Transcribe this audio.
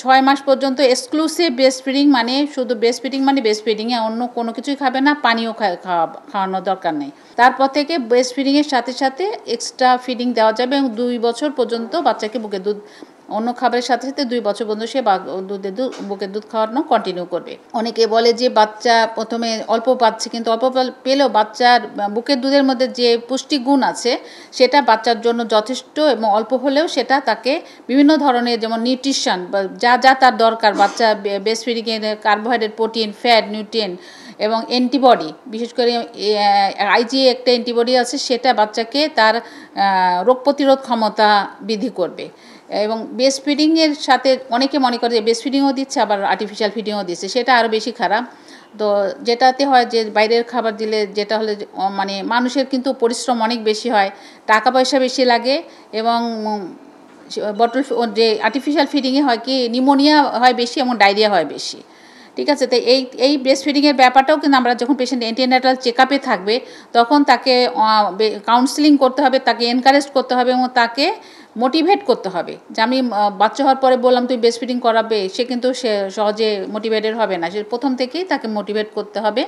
6 মাস পর্যন্ত exclusive breast feeding, মানে শুধু ব্রেস্ট ফিডিং মানে ব্রেস্ট ফিডিংয়ে অন্য কোনো কিছুই খাবে না, পানিও খাওয়ানোর দরকার নেই। তারপর থেকে ব্রেস্ট ফিডিংয়ের সাথে সাথে এক্সট্রা ফিডিং দেওয়া যাবে এবং 2 বছর পর্যন্ত বাচ্চাকে বুকের দুধ, অন্য খাবারের সাথে সাথে 2 বছর পর্যন্ত সে বুকের দুধ খাওয়ানো কন্টিনিউ করবে। অনেকে বলে যে বাচ্চা প্রথমে অল্প পাচ্ছে, কিন্তু অল্প পেলেও বাচ্চার বুকের দুধের মধ্যে যে পুষ্টিগুণ আছে সেটা বাচ্চার জন্য যথেষ্ট, এবং অল্প হলেও সেটা তাকে বিভিন্ন ধরনের, যেমন নিউট্রিশন বা যা যা তার দরকার, বাচ্চা ব্রেস্ট ফিডিংয়ের কার্বোহাইড্রেট, প্রোটিন, ফ্যাট, নিউট্রিয়েন্ট এবং অ্যান্টিবডি, বিশেষ করে আইজি একটা অ্যান্টিবডি আছে, সেটা বাচ্চাকে তার রোগ প্রতিরোধ ক্ষমতা বৃদ্ধি করবে। এবং ব্রেস্ট ফিডিংয়ের সাথে অনেকে মনে করে যে ব্রেস্ট ফিডিংও দিচ্ছে আবার আর্টিফিশিয়াল ফিডিংও দিচ্ছে, সেটা আরও বেশি খারাপ। তো যেটাতে হয় যে বাইরের খাবার দিলে যেটা হলে মানে মানুষের কিন্তু পরিশ্রম অনেক বেশি হয়, টাকা পয়সা বেশি লাগে, এবং বটল যে আর্টিফিশিয়াল ফিডিংয়ে হয় কি নিউমোনিয়া হয় বেশি এবং ডায়রিয়া হয় বেশি। ঠিক আছে, তো এই ব্রেস্ট ফিডিংয়ের ব্যাপারটাও কিন্তু আমরা যখন পেশেন্ট অ্যান্টিনেটাল চেক আপে থাকবে তখন তাকে কাউন্সিলিং করতে হবে, তাকে এনকারেজ করতে হবে এবং তাকে মোটিভেট করতে হবে যে আমি বাচ্চা হওয়ার পরে বললাম তুই ব্রেস্ট ফিডিং করাবে, সে কিন্তু সে সহজে মোটিভেটেড হবে না, সে প্রথম থেকেই তাকে মোটিভেট করতে হবে।